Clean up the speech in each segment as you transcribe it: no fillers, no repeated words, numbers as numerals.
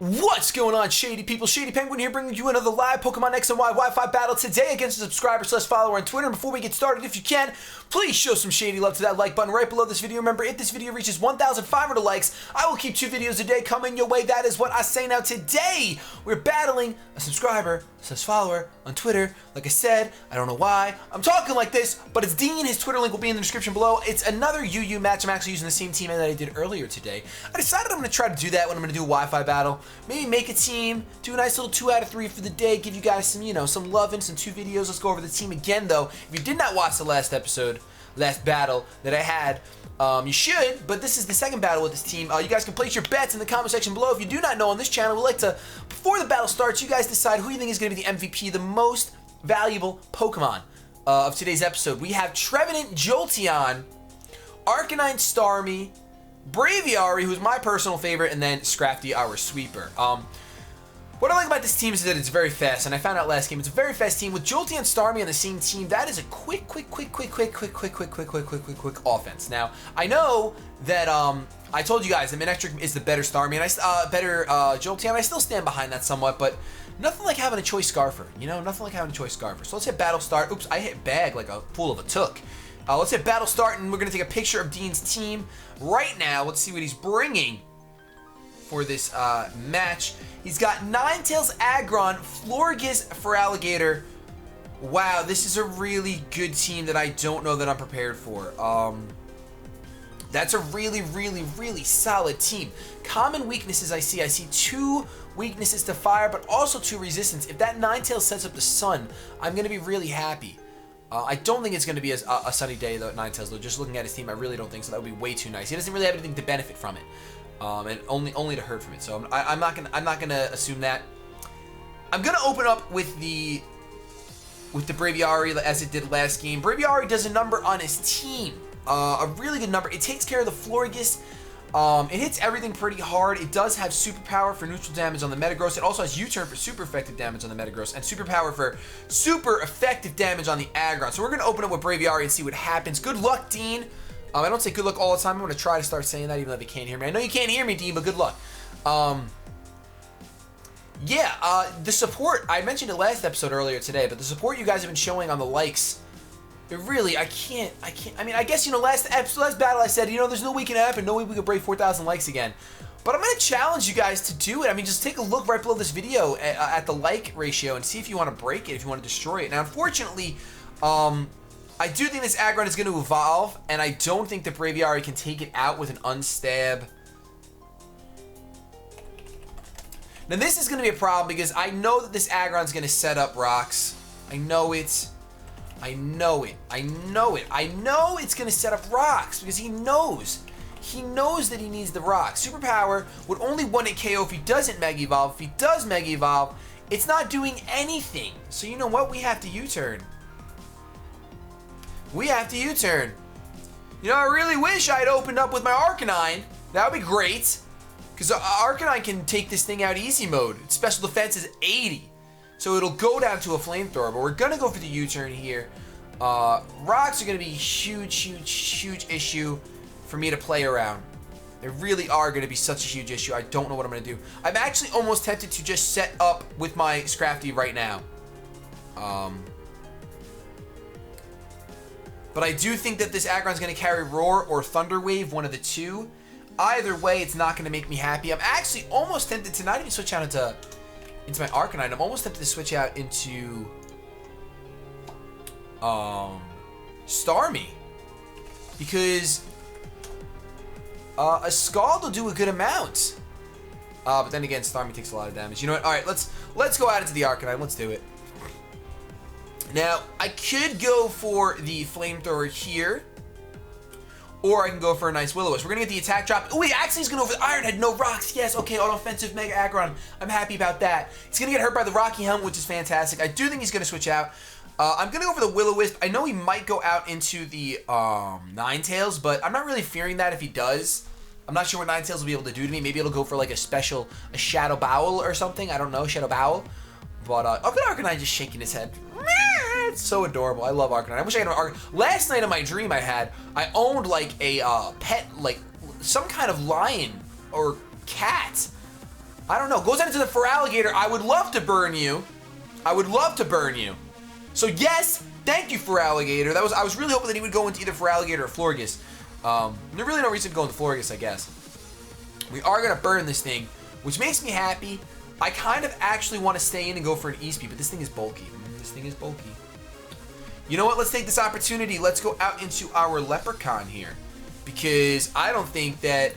What's going on, Shady people? ShadyPenguinn here, bringing you another live Pokemon X and Y Wi-Fi battle today against a subscriber/follower on Twitter. And before we get started, if you can, please show some shady love to that like button right below this video. Remember, if this video reaches 1,500 likes, I will keep 2 videos a day coming your way. That is what I say. Now today, we're battling a subscriber/follower on Twitter. Like I said, I don't know why I'm talking like this, but it's Dean. His Twitter link will be in the description below. It's another UU match. I'm actually using the same team that I did earlier today. I decided I'm going to try to do that when I'm going to do a Wi-Fi battle. Maybe make a team, do a nice little 2 out of 3 for the day, give you guys some, some love and some 2 videos. Let's go over the team again, though. If you did not watch the last battle that I had, you should, but this is the second battle with this team. You guys can place your bets in the comment section below. If you do not know, on this channel, we like to, before the battle starts, you guys decide who you think is going to be the MVP, the most valuable Pokemon of today's episode. We have Trevenant, Jolteon, Arcanine, Starmie, Braviary, who's my personal favorite, and then Scrafty, our sweeper. What I like about this team is that it's very fast, and I found out last game it's a very fast team. With Jolteon and Starmie on the same team, that is a quick offense. Now, I know that I told you guys that Manectric is the better Starmie, and better Jolteon. I still stand behind that somewhat, but nothing like having a choice Scarfer. Nothing like having a choice Scarfer. So let's hit battle start. Oops, I hit bag like a fool of a took. Let's hit battle start, and we're gonna take a picture of Dean's team right now. Let's see what he's bringing for this match. He's got Ninetales, Aggron, Florges, Feraligatr. Wow, this is a really good team that I don't know that I'm prepared for. That's a really solid team. Common weaknesses I see 2 weaknesses to fire, but also 2 resistance. If that Ninetales sets up the sun, I'm gonna be really happy. I don't think it's going to be a sunny day, though, at Ninetales, though. Just looking at his team, I really don't think so. That would be way too nice. He doesn't really have anything to benefit from it, and only to hurt from it. So I'm not gonna assume that. I'm gonna open up with the Braviary as it did last game. Braviary does a number on his team, a really good number. It takes care of the Florges. It hits everything pretty hard. It does have superpower for neutral damage on the Metagross. It also has U-turn for super effective damage on the Metagross, and superpower for super effective damage on the Aggron. So we're going to open up with Braviary and see what happens. Good luck, Dean. I don't say good luck all the time. I'm going to try to start saying that even though they can't hear me. I know you can't hear me, Dean, but good luck. The support, I mentioned it last episode earlier today, but the support you guys have been showing on the likes, it really, I mean, I guess, last battle I said, there's no way it can happen, no way we could break 4,000 likes again. But I'm going to challenge you guys to do it. I mean, just take a look right below this video at the like ratio and see if you want to break it, if you want to destroy it. Now, unfortunately, I do think this Aggron is going to evolve, and I don't think that Braviary can take it out with an unstab. Now, this is going to be a problem because I know that this Aggron is going to set up rocks. I know it's going to set up rocks because he knows that he needs the rocks. Superpower would only 1-hit KO if he doesn't Mega Evolve. If he does Mega Evolve, it's not doing anything. So you know what? We have to U-turn. I really wish I'd opened up with my Arcanine. That would be great. Because Arcanine can take this thing out easy mode. Its special defense is 80. So it'll go down to a flamethrower, but we're going to go for the U-turn here. Rocks are going to be a huge issue for me to play around. They really are going to be such a huge issue. I don't know what I'm going to do. I'm actually almost tempted to just set up with my Scrafty right now. But I do think that this Aggron's going to carry Roar or Thunder Wave, one of the 2. Either way, it's not going to make me happy. I'm actually almost tempted to not even switch out into my Arcanine. I'm almost tempted to switch out into Starmie, because a Scald will do a good amount. But then again, Starmie takes a lot of damage. You know what? All right, let's go out into the Arcanine. Let's do it. Now, I could go for the flamethrower here, or I can go for a nice Will-O-Wisp. We're going to get the attack drop. Oh, wait, actually, he's going to go for the Iron Head. No rocks. Yes, okay, on-offensive Mega Aggron. I'm happy about that. He's going to get hurt by the Rocky Helmet, which is fantastic. I do think he's going to switch out. I'm going to go for the Will-O-Wisp. I know he might go out into the Ninetales, but I'm not really fearing that if he does. I'm not sure what Ninetales will be able to do to me. Maybe it'll go for like a Shadow Bowel or something. I don't know, Shadow Bowel. But look at Arcanine just shaking his head. It's so adorable. I love Arcanine. I wish I had an Arcanine. Last night in my dream I owned like a pet, like some kind of lion or cat. I don't know. Goes out into the Feraligatr. I would love to burn you. I would love to burn you. So yes, thank you, Feraligatr. I was really hoping that he would go into either Feraligatr or Florges. There's really no reason to go into Florges, I guess. We are going to burn this thing, which makes me happy. I kind of actually want to stay in and go for an E-Speed, but this thing is bulky. This thing is bulky. You know what? Let's take this opportunity. Let's go out into our Leprechaun here. Because I don't think that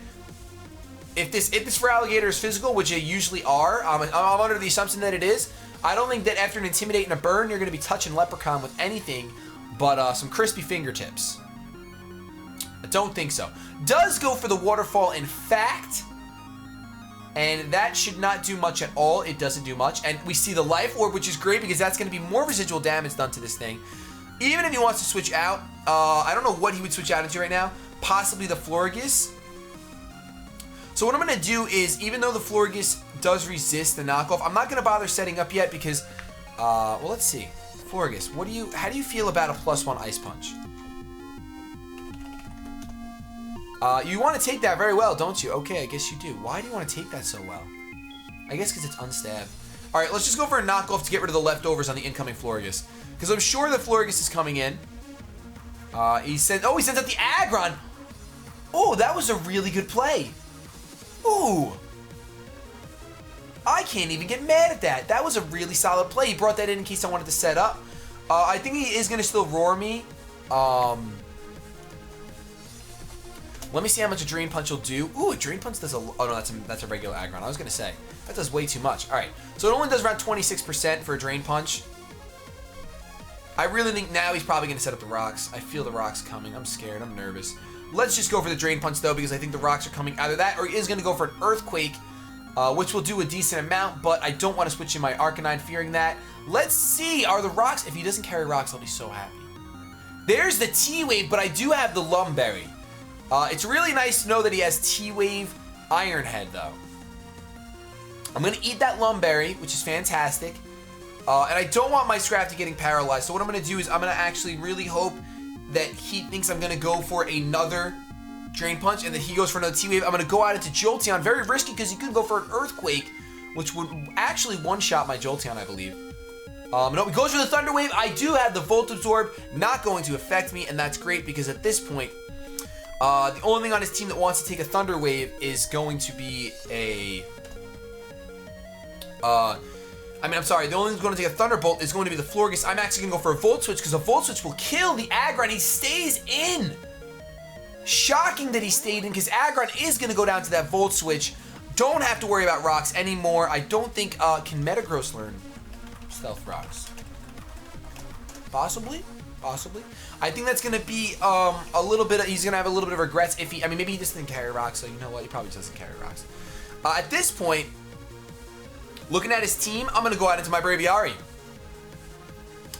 if this Feraligatr is physical, which they usually are, I'm under the assumption that it is, I don't think that after an Intimidate and a Burn, you're going to be touching Leprechaun with anything but some crispy fingertips. I don't think so. Does go for the Waterfall, in fact, and that should not do much at all. It doesn't do much, and we see the Life Orb, which is great because that's going to be more residual damage done to this thing. Even if he wants to switch out, I don't know what he would switch out into right now. Possibly the Florges. So what I'm going to do is, even though the Florges does resist the knockoff, I'm not going to bother setting up yet because, well, let's see. Florges, how do you feel about a +1 Ice Punch? You want to take that very well, don't you? Okay, I guess you do. Why do you want to take that so well? I guess because it's unstabbed. All right, let's just go for a knockoff to get rid of the leftovers on the incoming Florges. Because I'm sure the Florges is coming in. He sends out the Aggron. Oh, that was a really good play. Ooh. I can't even get mad at that. That was a really solid play. He brought that in case I wanted to set up. I think he is going to still roar me. Let me see how much a Drain Punch will do. Ooh, a Drain Punch does a... Oh, no, that's a regular Aggron. I was going to say. That does way too much. All right. So it only does around 26% for a Drain Punch. I really think now he's probably going to set up the rocks. I feel the rocks coming. I'm scared. I'm nervous. Let's just go for the Drain Punch, though, because I think the rocks are coming. Either that or he is going to go for an Earthquake, which will do a decent amount, but I don't want to switch in my Arcanine fearing that. Let's see. Are the rocks... If he doesn't carry rocks, I'll be so happy. There's the T-Wave, but I do have the Lumberry. It's really nice to know that he has T-Wave Iron Head, though. I'm going to eat that Lumberry, which is fantastic. And I don't want my Scrafty getting paralyzed. So what I'm going to do is I'm going to actually really hope that he thinks I'm going to go for another Drain Punch and that he goes for another T-Wave. I'm going to go out into Jolteon. Very risky because he could go for an Earthquake, which would actually one-shot my Jolteon, I believe. No, he goes for the Thunder Wave. I do have the Volt Absorb, not going to affect me, and that's great because at this point, the only thing on his team that wants to take a Thunder Wave is going to be a... I'm sorry, the only thing that's going to take a Thunderbolt is going to be the Florges. I'm actually going to go for a Volt Switch because a Volt Switch will kill the Aggron. He stays in. Shocking that he stayed in because Aggron is going to go down to that Volt Switch. Don't have to worry about rocks anymore. I don't think, can Metagross learn Stealth Rocks? Possibly. Possibly. I think that's going to be a little bit of, he's going to have a little bit of regrets if he, I mean, maybe he just didn't carry rocks, so you know what, he probably doesn't carry rocks. At this point, looking at his team, I'm going to go out into my Braviary.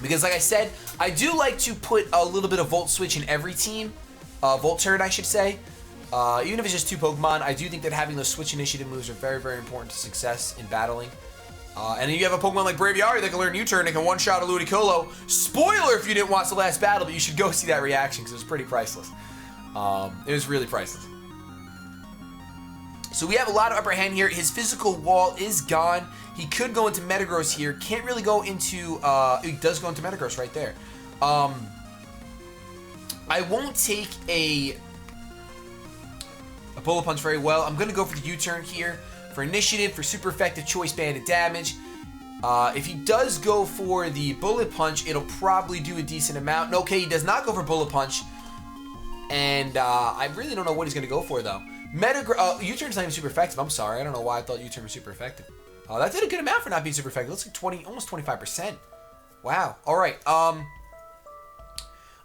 Because like I said, I do like to put a little bit of Volt Switch in every team. Volt Turret, I should say. Even if it's just 2 Pokemon, I do think that having those Switch Initiative moves are very, very important to success in battling. And then you have a Pokemon like Braviary that can learn U-Turn and can one-shot a Ludicolo. Spoiler if you didn't watch the last battle, but you should go see that reaction because it was pretty priceless. It was really priceless. So we have a lot of upper hand here. His physical wall is gone. He could go into Metagross here. Can't really go into... he does go into Metagross right there. I won't take a Bullet Punch very well. I'm going to go for the U-Turn here. For initiative, for super effective choice banded damage. If he does go for the Bullet Punch, it'll probably do a decent amount. Okay, he does not go for Bullet Punch. And I really don't know what he's going to go for, though. U-Turn's not even super effective. I'm sorry. I don't know why I thought U-Turn was super effective. That did a good amount for not being super effective. It looks like 20, almost 25%. Wow. All right.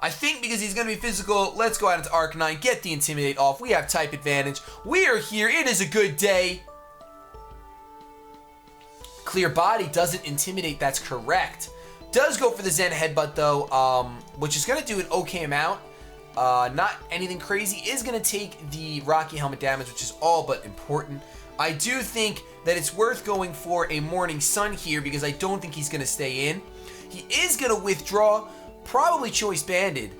I think because he's going to be physical, let's go out into Arcanine, get the Intimidate off. We have type advantage. We are here. It is a good day. Clear Body doesn't Intimidate. That's correct. Does go for the Zen Headbutt, though, which is going to do an okay amount. Not anything crazy. Is going to take the Rocky Helmet damage, which is all but important. I do think that it's worth going for a Morning Sun here because I don't think he's going to stay in. He is going to withdraw, probably Choice Banded.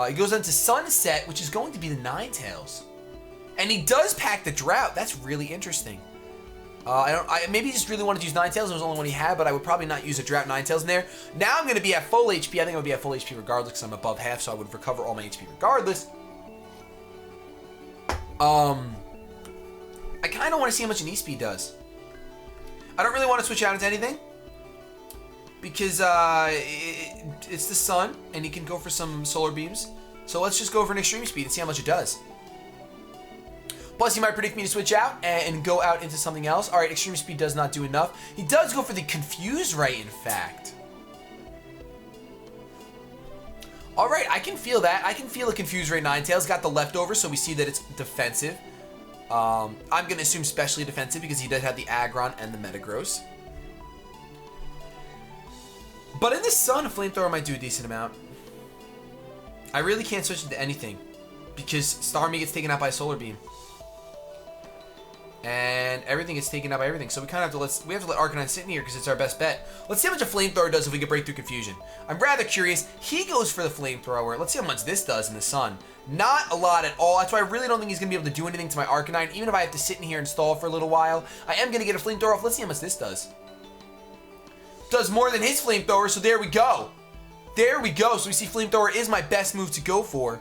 He goes into Sunset, which is going to be the Ninetales. And he does pack the Drought. That's really interesting. Maybe he just really wanted to use Ninetales. It was the only one he had, but I would probably not use a Drought Ninetales in there. Now I'm going to be at full HP. I think I would be at full HP regardless because I'm above half, so I would recover all my HP regardless. I kind of want to see how much an E-Speed does. I don't really want to switch out into anything because it's the sun, and he can go for some solar beams. So let's just go for an Extreme Speed and see how much it does. Plus, he might predict me to switch out and go out into something else. All right, Extreme Speed does not do enough. He does go for the Confuse Ray, in fact. All right, I can feel that. I can feel a Confuse Ray Ninetales. Got the leftover, so we see that it's defensive. I'm going to assume specially defensive because he does have the Aggron and the Metagross. But in the sun, a Flamethrower might do a decent amount. I really can't switch into anything because Starmie gets taken out by a Solar Beam. And everything gets taken out by everything. So we kind of have to let Arcanine sit in here because it's our best bet. Let's see how much a Flamethrower does if we can break through Confusion. I'm rather curious. He goes for the Flamethrower. Let's see how much this does in the sun. Not a lot at all. That's why I really don't think he's going to be able to do anything to my Arcanine. Even if I have to sit in here and stall for a little while, I am going to get a Flamethrower off. Let's see how much this does. Does more than his Flamethrower, so there we go. There we go. So we see Flamethrower is my best move to go for.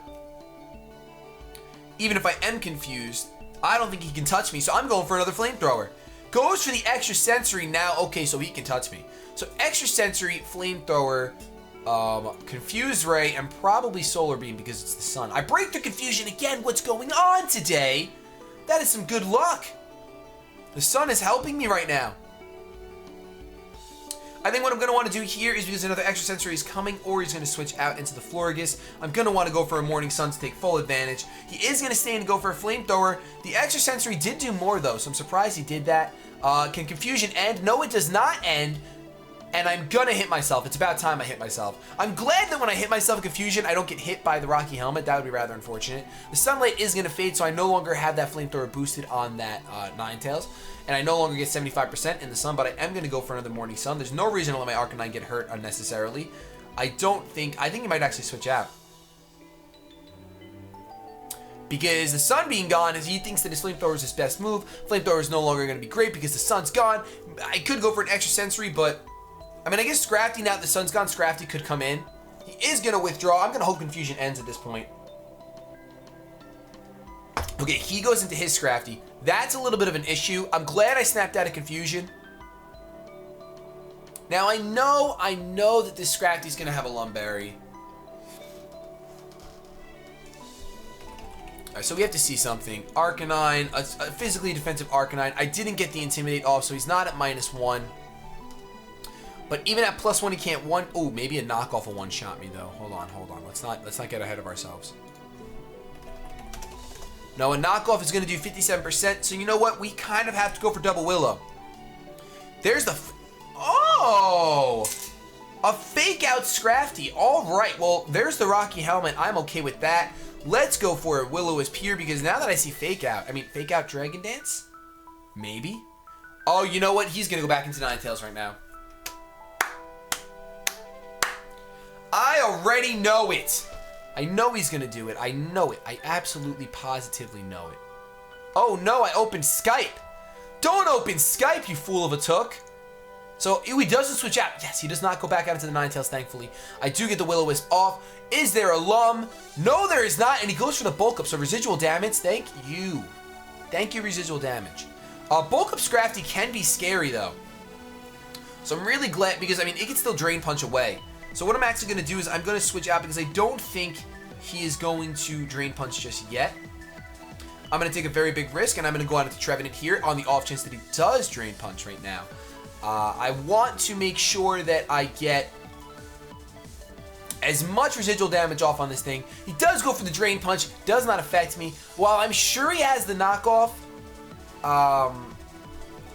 Even if I am confused, I don't think he can touch me, so I'm going for another Flamethrower. Goes for the Extra Sensory now. Okay, so he can touch me. So Extra Sensory, Flamethrower, Confuse Ray, and probably Solar Beam because it's the sun. I break the confusion again. What's going on today? That is some good luck. The sun is helping me right now. I think what I'm going to want to do here is because another Extra Sensory is coming, or he's going to switch out into the Florges. I'm going to want to go for a Morning Sun to take full advantage. He is going to stay and go for a Flamethrower. The Extra Sensory did do more, though, so I'm surprised he did that. Can Confusion end? No, it does not end. And I'm going to hit myself. It's about time I hit myself. I'm glad that when I hit myself in Confusion, I don't get hit by the Rocky Helmet. That would be rather unfortunate. The Sunlight is going to fade, so I no longer have that Flamethrower boosted on that Ninetales. And I no longer get 75% in the sun, but I am going to go for another Morning Sun. There's no reason to let my Arcanine get hurt unnecessarily. I think he might actually switch out. Because the sun being gone, he thinks that his Flamethrower is his best move. Flamethrower is no longer going to be great because the sun's gone. I could go for an Extra Sensory, but I mean, I guess Scrafty, now that the sun's gone, Scrafty could come in. He is going to withdraw. I'm going to hope Confusion ends at this point. Okay, he goes into his Scrafty. That's a little bit of an issue. I'm glad I snapped out of Confusion. Now, I know that this Scrafty's going to have a Lumberry. Alright, so we have to see something. Arcanine, a physically defensive Arcanine. I didn't get the Intimidate off, so he's not at -1. But even at +1, he can't one. Oh, maybe a knockoff will one-shot me though. Hold on. Let's not get ahead of ourselves. No, a knockoff is going to do 57%. So you know what? We kind of have to go for Double Willow. There's the. Oh, a fake out Scrafty. All right. Well, there's the Rocky Helmet. I'm okay with that. Let's go for it. Will-O-Wisp here because now that I see fake out Dragon Dance, maybe. Oh, you know what? He's going to go back into Ninetales right now. I already know it. I know he's going to do it. I know it. I absolutely positively know it. Oh, no, I opened Skype. Don't open Skype, you fool of a took. So, he doesn't switch out. Yes, he does not go back out into the Ninetales, thankfully. I do get the Will-O-Wisp off. Is there a Lum? No, there is not. And he goes for the Bulk Up. So, residual damage. Thank you. Thank you, residual damage. Bulk Up Scrafty can be scary, though. So, I'm really glad because, I mean, it can still Drain Punch away. So what I'm actually going to do is I'm going to switch out because I don't think he is going to Drain Punch just yet. I'm going to take a very big risk, and I'm going to go out into Trevenant here on the off chance that he does Drain Punch right now. I want to make sure that I get as much residual damage off on this thing. He does go for the Drain Punch, does not affect me. While I'm sure he has the knockoff, I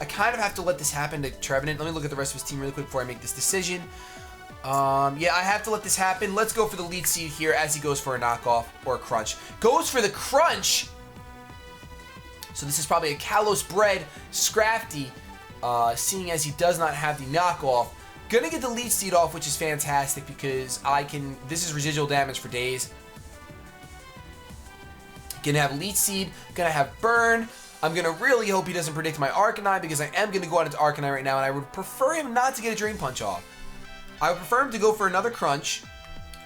kind of have to let this happen to Trevenant. Let me look at the rest of his team really quick before I make this decision. Yeah, I have to let this happen. Let's go for the Leech Seed here as he goes for a knockoff or a crunch. Goes for the crunch. So this is probably a Kalos bred Scrafty, seeing as he does not have the knockoff. Gonna get the Leech Seed off, which is fantastic because this is residual damage for days. Gonna have Leech Seed, gonna have Burn. I'm going to really hope he doesn't predict my Arcanine because I am going to go out into Arcanine right now, and I would prefer him not to get a Drain Punch off. I would prefer him to go for another Crunch,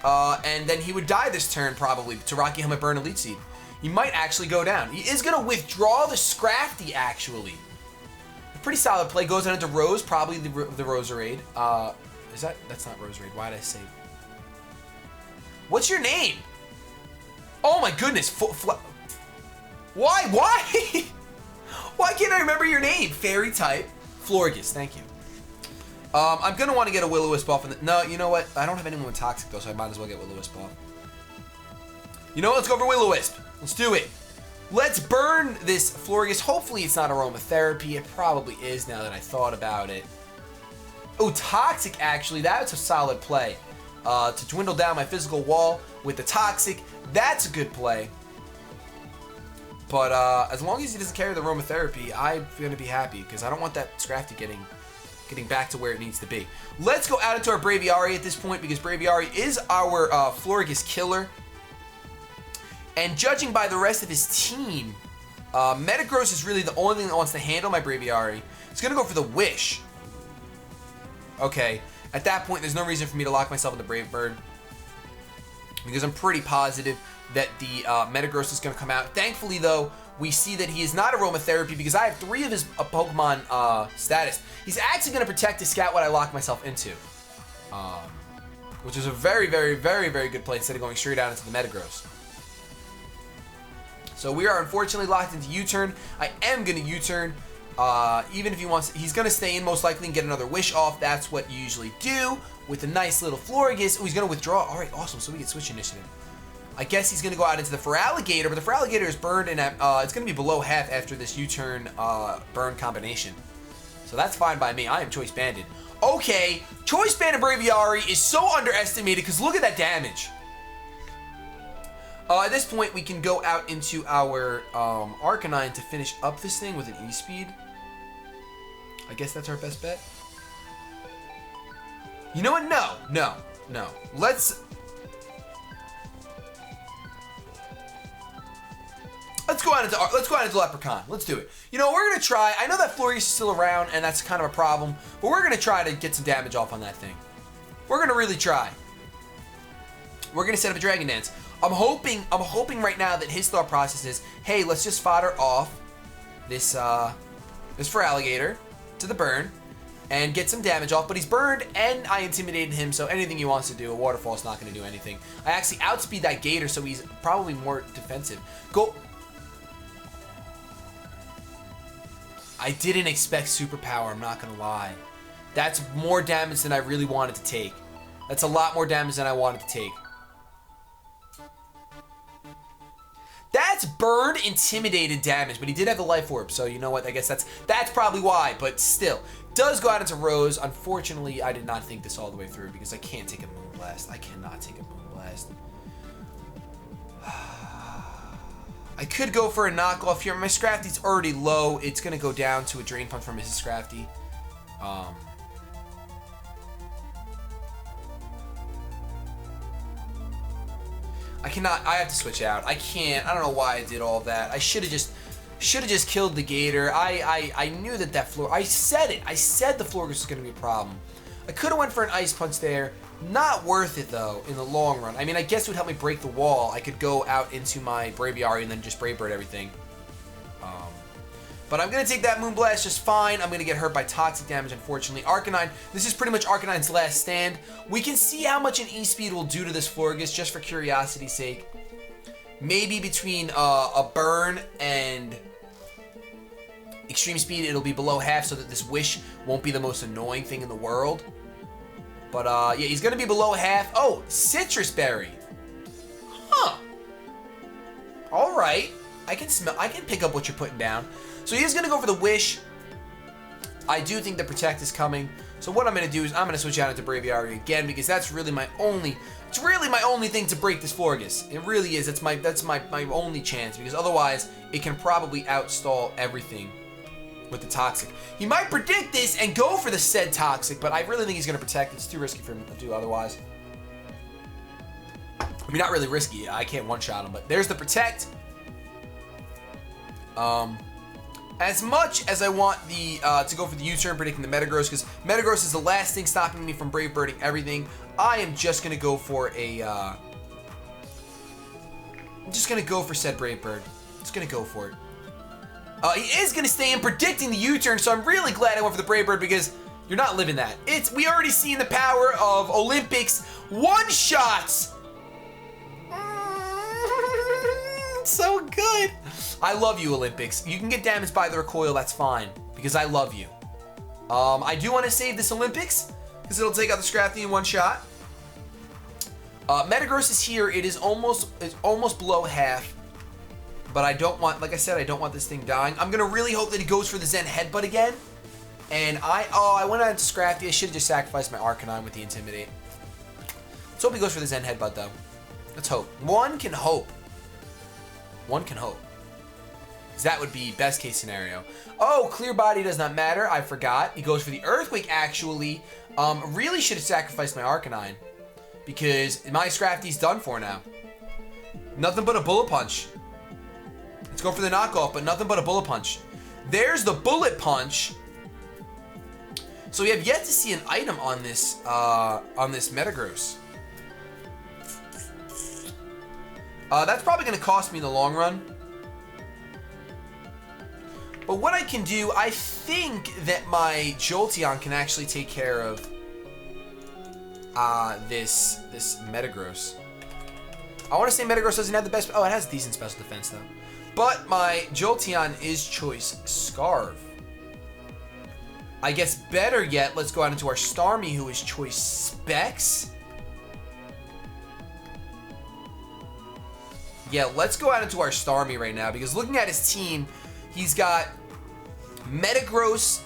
and then he would die this turn probably to Rocky Helmet Burn and Leech Seed. He might actually go down. He is going to withdraw the Scrafty, actually. A pretty solid play. Goes on into Rose, probably the Roserade. That's not Roserade. Why did I say? What's your name? Oh my goodness. Why? Why can't I remember your name? Fairy type. Florges, thank you. I'm going to want to get a Will-O-Wisp off. No, you know what? I don't have anyone with Toxic, though, so I might as well get Will-O-Wisp off. You know what? Let's go for Will-O-Wisp. Let's do it. Let's burn this Florges. Hopefully it's not Aromatherapy. It probably is now that I thought about it. Oh, Toxic, actually. That's a solid play. To dwindle down my physical wall with the Toxic. That's a good play. But as long as he doesn't carry the Aromatherapy, I'm going to be happy because I don't want that Scrafty getting back to where it needs to be. Let's go out into our Braviary at this point because Braviary is our Florges killer. And judging by the rest of his team, Metagross is really the only thing that wants to handle my Braviary. It's going to go for the Wish. Okay, at that point, there's no reason for me to lock myself in the Brave Bird because I'm pretty positive that the Metagross is going to come out. Thankfully, though, we see that he is not Aromatherapy because I have 3 of his Pokemon status. He's actually going to protect to scout what I lock myself into, which is a very, very, very, very good play instead of going straight out into the Metagross. So we are unfortunately locked into U-turn. I am going to U-turn. Even if he wants, he's going to stay in most likely and get another Wish off. That's what you usually do with a nice little Florges. Oh, he's going to withdraw. All right, awesome. So we get Switch Initiative. I guess he's going to go out into the Feraligatr, but the Feraligatr is burned, and it's going to be below half after this U-turn burn combination. So that's fine by me. I am Choice Banded. Okay, Choice Banded Braviary is so underestimated because look at that damage. At this point, we can go out into our Arcanine to finish up this thing with an E-Speed. I guess that's our best bet. You know what? No. Let's go out into Leprechaun. Let's do it. You know, we're gonna try. I know that Florges is still around, and that's kind of a problem. But we're gonna try to get some damage off on that thing. We're gonna really try. We're gonna set up a Dragon Dance. I'm hoping right now that his thought process is, hey, let's just fodder off this Feraligatr to the burn and get some damage off. But he's burned, and I intimidated him, so anything he wants to do, a Waterfall is not going to do anything. I actually outspeed that Gator, so he's probably more defensive. Go. I didn't expect Superpower, I'm not going to lie. That's more damage than I really wanted to take. That's a lot more damage than I wanted to take. That's burned, intimidated damage, but he did have the Life Orb, so you know what? I guess that's probably why, but still. Does go out into Rose. Unfortunately, I did not think this all the way through because I can't take a Moonblast. I cannot take a Moonblast. I could go for a knockoff here. My Scrafty's already low. It's going to go down to a Drain Punch from his Scrafty. I have to switch out. I can't. I don't know why I did all that. I should have just killed the Gator. I knew that floor. I said it. I said the Florges was going to be a problem. I could have went for an Ice Punch there. Not worth it though in the long run. I mean, I guess it would help me break the wall. I could go out into my Braviary and then just Brave Bird everything. But I'm going to take that Moonblast just fine. I'm going to get hurt by Toxic damage, unfortunately. Arcanine, this is pretty much Arcanine's last stand. We can see how much an E-Speed will do to this Florges, just for curiosity's sake. Maybe between a Burn and Extreme Speed, it'll be below half so that this Wish won't be the most annoying thing in the world. But, yeah, he's going to be below half. Oh, Citrus Berry. Huh. All right. I can pick up what you're putting down. So he's going to go for the Wish. I do think the Protect is coming. So what I'm going to do is I'm going to switch out into Braviary again because that's really my only, it's really my only thing to break this Florges. It really is. That's my only chance because otherwise it can probably outstall everything with the Toxic. He might predict this and go for the said Toxic, but I really think he's going to Protect. It's too risky for him to do otherwise. I mean, not really risky. I can't one-shot him, but there's the Protect. As much as I want the to go for the U-turn, predicting the Metagross, because Metagross is the last thing stopping me from Brave Birding everything, I am just going to go for a... I'm just going to go for said Brave Bird. Just going to go for it. He is going to stay in predicting the U-turn, so I'm really glad I went for the Brave Bird, because you're not living that. We already seen the power of Olympics one-shots. So good. I love you, Olympics. You can get damaged by the recoil, that's fine, because I love you. I do want to save this Olympics, because it'll take out the Scrafty in one shot. Metagross is here. It's almost below half. But I don't want, like I said, I don't want this thing dying. I'm going to really hope that he goes for the Zen Headbutt again. And I went on to Scrafty. I should have just sacrificed my Arcanine with the Intimidate. Let's hope he goes for the Zen Headbutt, though. Let's hope. One can hope. One can hope. Because that would be best case scenario. Oh, Clear Body does not matter. I forgot. He goes for the Earthquake, actually. Really should have sacrificed my Arcanine. Because my Scrafty's done for now. Nothing but a Bullet Punch. Let's go for the knockoff, but nothing but a Bullet Punch. There's the Bullet Punch. So we have yet to see an item on this Metagross. That's probably going to cost me in the long run. But what I can do, I think that my Jolteon can actually take care of this Metagross. I want to say Metagross doesn't have the best... Oh, it has a decent special defense, though. But my Jolteon is Choice Scarf. I guess better yet, let's go out into our Starmie, who is Choice Specs. Yeah, let's go out into our Starmie right now, because looking at his team, he's got Metagross,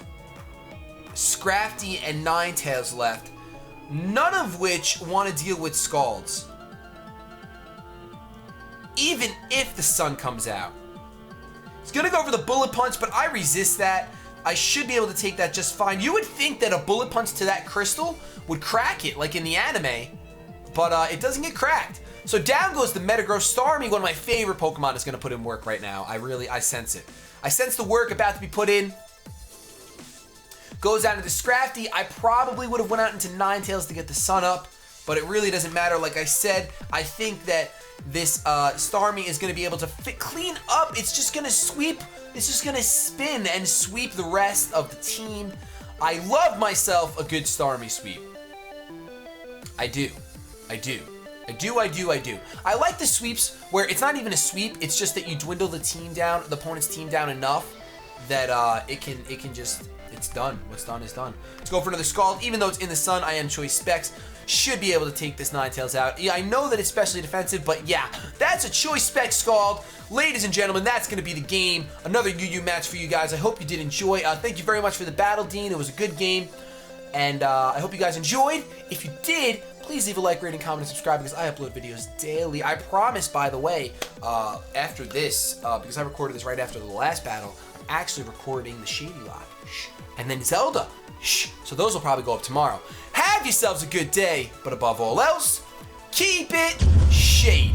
Scrafty, and Ninetales left, none of which want to deal with Scalds. Even if the sun comes out. He's going to go for the Bullet Punch, but I resist that. I should be able to take that just fine. You would think that a Bullet Punch to that crystal would crack it, like in the anime, but it doesn't get cracked. So down goes the Metagross. Starmie, one of my favorite Pokemon, is going to put in work right now. I sense it. I sense the work about to be put in. Goes out into Scrafty. I probably would have went out into Ninetales to get the sun up, but it really doesn't matter. Like I said, I think that this Starmie is going to be able to clean up. It's just going to sweep. It's just going to spin and sweep the rest of the team. I love myself a good Starmie sweep. I do. I do. I do, I do, I do. I like the sweeps where it's not even a sweep, it's just that you dwindle the team down, the opponent's team down enough that it can just, it's done. What's done is done. Let's go for another Scald. Even though it's in the sun, I am Choice Specs. Should be able to take this Ninetales out. Yeah, I know that it's specially defensive, but yeah, that's a Choice Specs Scald. Ladies and gentlemen, that's going to be the game. Another UU match for you guys. I hope you did enjoy. Thank you very much for the battle, Dean. It was a good game. And I hope you guys enjoyed. If you did, please leave a like, rating, comment, and subscribe, because I upload videos daily. I promise, by the way, after this, because I recorded this right after the last battle, I'm actually recording the Shady Live. Shh. And then Zelda. Shh. So those will probably go up tomorrow. Have yourselves a good day, but above all else, keep it shady.